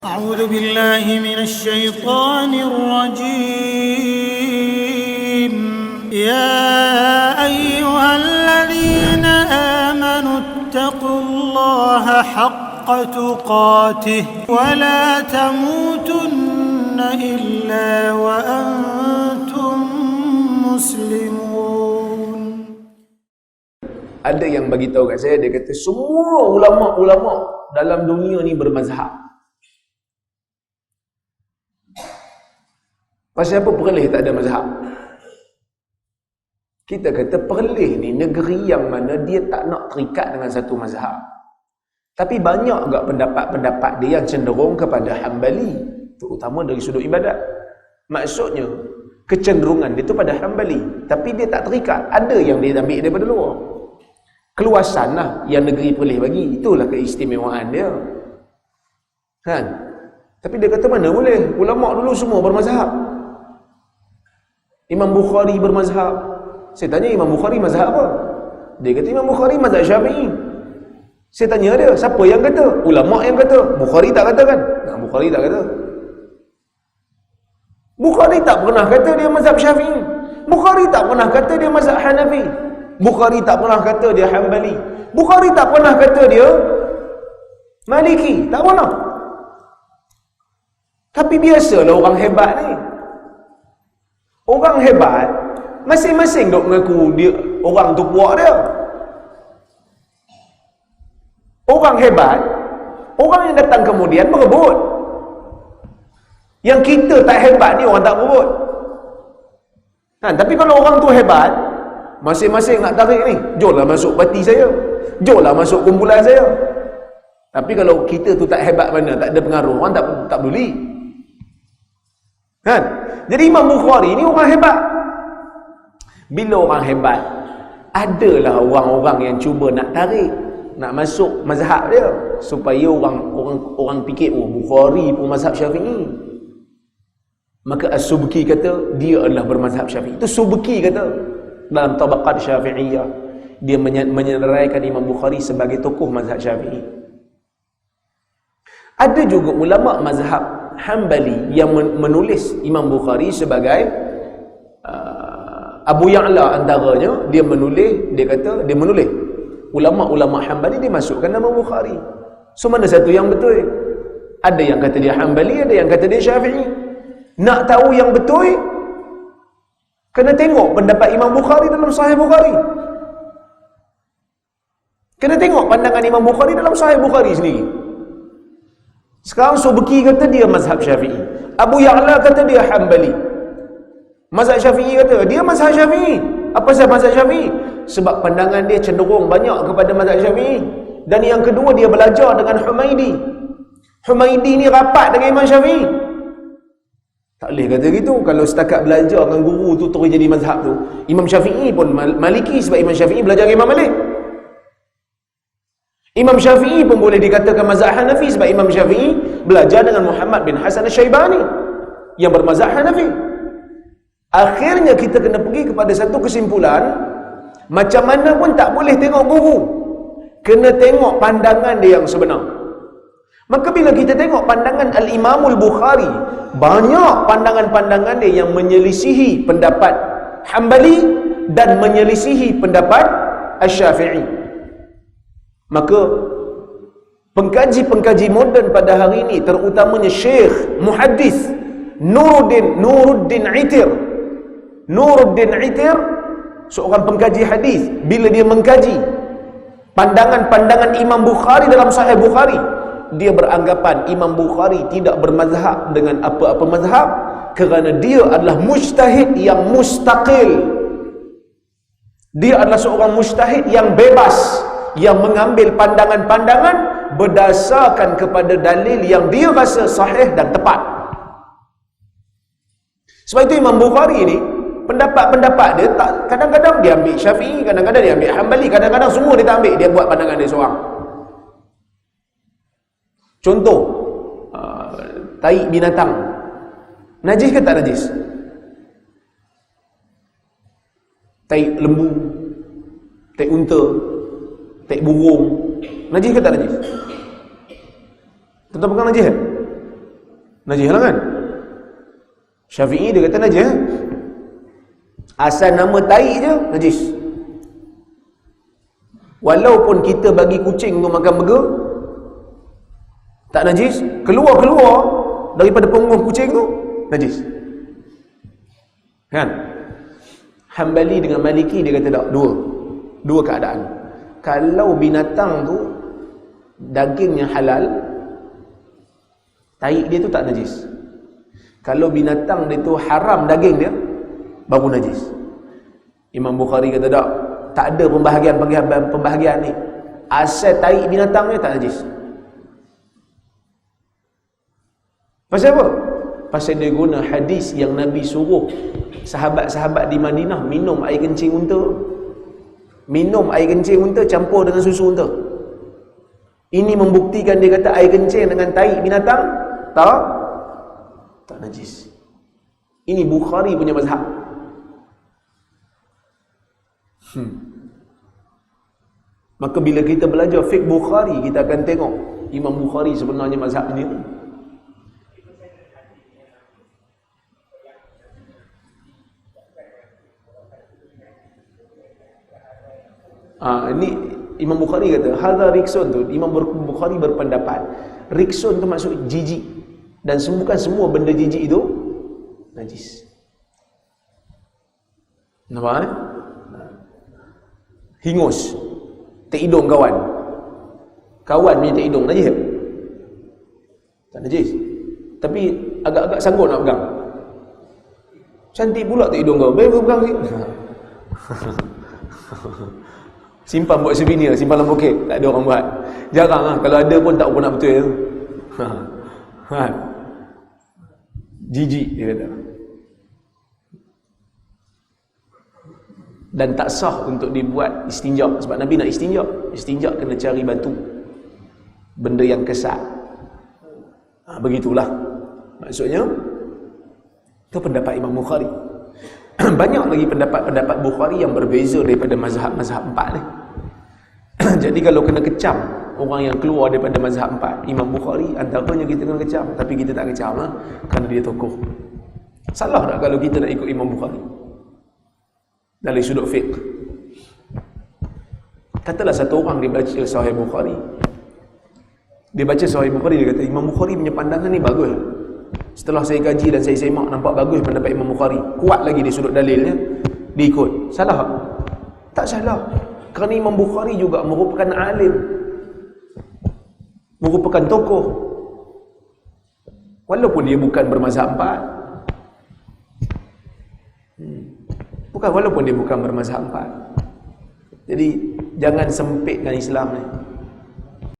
أعوذ بالله من الشيطان الرجيم يا أيها الذين آمنوا اتقوا الله حق تقاته ولا تموتن إلا وأنتم مسلمون. Ada yang bagi tahu kat saya, dia kata semua ulama-ulama dalam dunia ni bermazhab. Pasal apa Perlis tak ada mazhab? Kita kata Perlis ni negeri yang mana dia tak nak terikat dengan satu mazhab. Tapi banyak agak pendapat-pendapat dia yang cenderung kepada Hambali, terutama dari sudut ibadat. Maksudnya kecenderungan dia tu pada Hambali, tapi dia tak terikat. Ada yang dia ambil daripada luar. Keluasan lah yang negeri Perlis bagi. Itulah keistimewaan dia. Kan? Tapi dia kata mana boleh? Ulama dulu semua bermazhab. Imam Bukhari bermazhab. Saya tanya Imam Bukhari mazhab apa? Dia kata Imam Bukhari mazhab Syafi'i. Saya tanya dia, siapa yang kata? Ulama yang kata. Bukhari tak kata kan? Nah, Bukhari tak kata. Bukhari tak pernah kata dia mazhab Syafi'i. Bukhari tak pernah kata dia mazhab Hanafi. Bukhari tak pernah kata dia Hambali. Bukhari tak pernah kata dia Maliki. Tak pernah. Tapi biasalah orang hebat ni. Orang hebat masing-masing dok mengaku dia orang tu puak dia. Orang hebat, orang yang datang kemudian berebut. Yang kita tak hebat ni orang tak berebut. Tapi kalau orang tu hebat, masing-masing nak tarik ni, jomlah masuk parti saya, jomlah masuk kumpulan saya. Tapi kalau kita tu tak hebat mana, tak ada pengaruh, orang tak peduli. Kan? Jadi Imam Bukhari ni orang hebat. Bila orang hebat, adalah orang-orang yang cuba nak tarik, nak masuk mazhab dia, supaya orang fikir, oh Bukhari pun mazhab Syafi'i. Maka As-Subki kata dia adalah bermazhab Syafi'i. Itu Subki kata dalam Tabaqat Syafi'iyah, dia menyenaraikan Imam Bukhari sebagai tokoh mazhab Syafi'i. Ada juga ulama mazhab Hambali yang menulis Imam Bukhari sebagai Abu Ya'la antaranya. Dia menulis ulama-ulama Hambali, dia masukkan nama Bukhari. So mana satu yang betul? Ada yang kata dia Hambali, ada yang kata dia Syafi'i. Nak tahu yang betul, kena tengok pendapat Imam Bukhari dalam Sahih Bukhari. Kena tengok pandangan Imam Bukhari dalam Sahih Bukhari sendiri. Sekarang Subki kata dia mazhab Syafi'i, Abu Ya'la kata dia Hambali. Mazhab Syafi'i kata dia mazhab Syafi'i. Apa sebab mazhab Syafi'i? Sebab pandangan dia cenderung banyak kepada mazhab Syafi'i. Dan yang kedua, dia belajar dengan Humaidi. Humaidi ni rapat dengan Imam Syafi'i. Tak boleh kata gitu. Kalau setakat belajar dengan guru tu terus jadi mazhab tu. Imam Syafi'i pun Maliki sebab Imam Syafi'i belajar dengan Imam Malik. Imam Syafi'i pun boleh dikatakan mazhab Hanafi sebab Imam Syafi'i belajar dengan Muhammad bin Hasan Al-Syaibani yang bermazhab Hanafi. Akhirnya kita kena pergi kepada satu kesimpulan, macam mana pun tak boleh tengok guru, kena tengok pandangan dia yang sebenar. Maka bila kita tengok pandangan Al-Imamul Bukhari, banyak pandangan-pandangan dia yang menyelisihi pendapat Hambali dan menyelisihi pendapat Asy-Syafi'i. Maka pengkaji-pengkaji moden pada hari ini, terutamanya Syekh Muhaddis Nuruddin Itir, seorang pengkaji hadis, bila dia mengkaji pandangan-pandangan Imam Bukhari dalam Sahih Bukhari, dia beranggapan Imam Bukhari tidak bermazhab dengan apa-apa mazhab, kerana dia adalah mujtahid yang mustaqil. Dia adalah seorang mujtahid yang bebas, yang mengambil pandangan-pandangan berdasarkan kepada dalil yang dia rasa sahih dan tepat. Sebab itu Imam Bukhari ni, pendapat-pendapat dia tak, kadang-kadang dia ambil Syafi'i, kadang-kadang dia ambil Hambali, kadang-kadang semua dia tak ambil, dia buat pandangan dia seorang. Contoh, taik binatang najis ke tak najis? Taik lembu, taik unta, taik burung, najis ke tak najis? Tuan-tuan pegang najis kan? Najis lah kan? Syafi'i dia kata najis. Asal nama tai je najis. Walaupun kita bagi kucing tu makan burger, tak najis, keluar daripada punggung kucing tu najis. Kan? Hambali dengan Maliki dia kata tak, dua keadaan. Kalau binatang tu dagingnya halal, taik dia tu tak najis. Kalau binatang dia tu haram daging dia, baru najis. Imam Bukhari kata tak ada pembahagian ni. Asal taik binatang ni tak najis. Pasal apa? Pasal dia guna hadis yang Nabi suruh sahabat-sahabat di Madinah minum air kencing unta. Minum air kencing unta campur dengan susu unta. Ini membuktikan dia kata air kencing dengan taik binatang tak najis. Ini Bukhari punya mazhab. Maka bila kita belajar fiqh Bukhari, kita akan tengok Imam Bukhari sebenarnya mazhab ni. Ini Imam Bukhari kata hadza riksun tu. Imam Bukhari berpendapat riksun tu maksud jijik, dan bukan semua benda jijik itu najis. Nampak? Hingus, tak hidung kawan punya tak hidung najis tak najis, tapi agak-agak sanggup nak pegang. Cantik pula tak hidung kau, baik pegang sikit. Simpan buat souvenir, simpan dalam poket, tak ada orang buat. Jarang lah, kalau ada pun tak pun nak betul. Jijik dia kata. Dan tak sah untuk dibuat istinja, sebab Nabi nak istinja kena cari batu, benda yang kesat. Begitulah maksudnya. Itu pendapat Imam Bukhari. Banyak lagi pendapat Bukhari yang berbeza daripada mazhab empat ni. Jadi kalau kena kecam orang yang keluar daripada mazhab empat, Imam Bukhari antaranya kita kena kecam, tapi kita tak kecam lah, kerana dia tokoh. Salah tak kalau kita nak ikut Imam Bukhari dari sudut fiqh? Katalah satu orang dia baca Sahih Bukhari, dia baca Sahih Bukhari, dia kata Imam Bukhari punya pandangan ni bagus. Setelah saya kaji dan saya semak, nampak bagus pendapat Imam Bukhari, kuat lagi di sudut dalilnya, diikut. Salah tak? Tak salah. Kerana Imam Bukhari juga merupakan alim, merupakan tokoh, walaupun dia bukan bermazhab empat. Walaupun dia bukan bermazhab empat. Jadi jangan sempitkan Islam ni.